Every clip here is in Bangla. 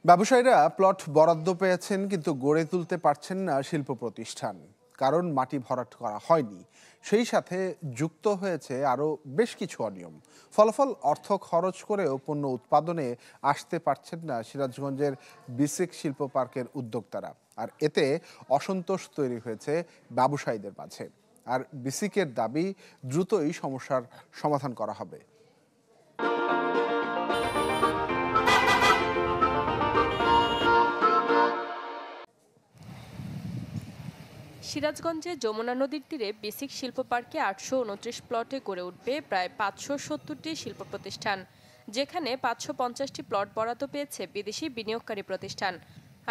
ব্যবসায়ীরা প্লট বরাদ্দ পেয়েছেন কিন্তু গড়ে তুলতে পারছেন না শিল্প প্রতিষ্ঠান, কারণ মাটি ভরাট করা হয়নি। সেই সাথে যুক্ত হয়েছে আরও বেশ কিছু অনিয়ম। ফলাফল অর্থ খরচ করেও পণ্য উৎপাদনে আসতে পারছেন না সিরাজগঞ্জের বিসিক শিল্প পার্কের উদ্যোক্তারা। আর এতে অসন্তোষ তৈরি হয়েছে ব্যবসায়ীদের মাঝে। আর বিসিকের দাবি দ্রুতই সমস্যার সমাধান করা হবে। সিরাজগঞ্জে যমুনা নদীর তীরে বেসিক শিল্প পার্কে 829 প্লটে গড়ে উঠবে প্রায় 570টি শিল্প প্রতিষ্ঠান, যেখানে 550টি প্লট বরাদ্দ পেয়েছে বিদেশি বিনিয়োগকারী প্রতিষ্ঠান।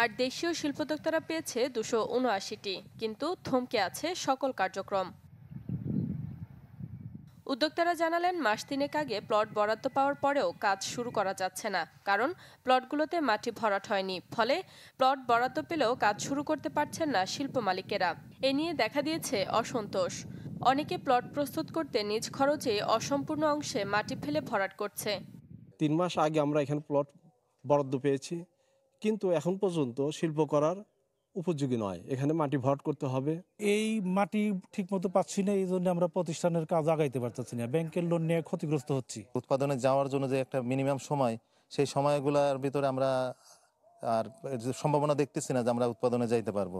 আর দেশীয় শিল্পোদ্যোক্তারা পেয়েছে 279টি, কিন্তু থমকে আছে সকল কার্যক্রম। উদ্যোক্তারা জানালেন, মাস তিনেক আগে প্লট বরাদ্দ পাওয়ার পরেও কাজ শুরু করা যাচ্ছে না, কারণ প্লটগুলোতে মাটি ভরাট হয়নি। ফলে প্লট বরাদ্দ পেলেও কাজ শুরু করতে পারছেন না শিল্প মালিকেরা। এ নিয়ে দেখা দিয়েছে অসন্তোষ। অনেকে প্লট প্রস্তুত করতে নিজ খরচে অসম্পূর্ণ অংশে মাটি ফেলে ভরাট করছে। 3 মাস আগে আমরা এখানে প্লট বরাদ্দ পেয়েছি, কিন্তু এখন পর্যন্ত শিল্প করার উপযোগী নয়। এখানে মাটি ভরাট করতে হবে। এই মাটি ঠিক মতো পাচ্ছি না, এই জন্য আমরা প্রতিষ্ঠানের কাজ আগাইতে পারতেছি না, ব্যাংকের লোন নিয়ে ক্ষতিগ্রস্ত হচ্ছি। উৎপাদনে যাওয়ার জন্য যে একটা মিনিমাম সময়, সেই সময়গুলোর ভিতরে আমরা আর সম্ভাবনা দেখতেছি না যে আমরা উৎপাদনে যাইতে পারবো।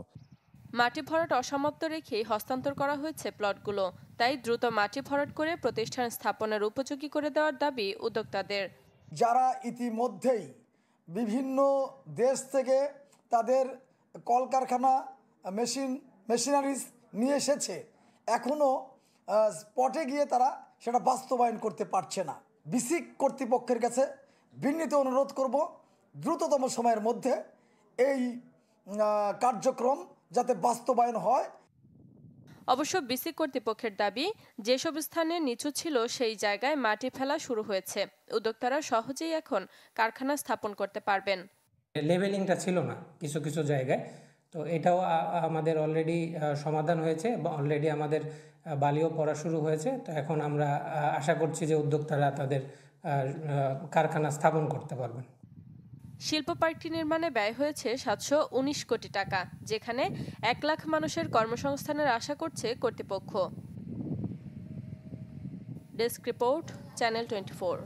মাটি ভরাট অসমাপ্ত রেখেই হস্তান্তর করা হয়েছে প্লটগুলো। তাই দ্রুত মাটি ভরাট করে প্রতিষ্ঠান স্থাপনের উপযোগী করে দেওয়ার দাবি উদ্যোক্তাদের। যারা ইতিমধ্যেই বিভিন্ন দেশ থেকে তাদের কলকারখানা মেশিনারিজ নিয়ে এসেছে, এখনও স্পটে গিয়ে তারা সেটা বাস্তবায়ন করতে পারছে না। বিসিক কর্তৃপক্ষের কাছে বিনীত অনুরোধ করব, দ্রুততম সময়ের মধ্যে এই কার্যক্রম যাতে বাস্তবায়ন হয়। অবশ্য বিসিক কর্তৃপক্ষের দাবি, যেসব স্থানে নিচু ছিল সেই জায়গায় মাটি ফেলা শুরু হয়েছে। উদ্যোক্তারা সহজেই এখন কারখানা স্থাপন করতে পারবেন। লেভেলিংটা ছিল না কিছু কিছু জায়গায়, তো এটাও আমাদের অলরেডি সমাধান হয়েছে, অলরেডি আমাদের বালিও পড়া শুরু হয়েছে। তো এখন আমরা আশা করছি যে উদ্যোক্তারা তাদের কারখানা স্থাপন করতে পারবেন। শিল্প পার্কটি নির্মাণে ব্যয় হয়েছে 719 কোটি টাকা, যেখানে 1 লাখ মানুষের কর্মসংস্থানের আশা করছে কর্তৃপক্ষ। Desk report, channel 24।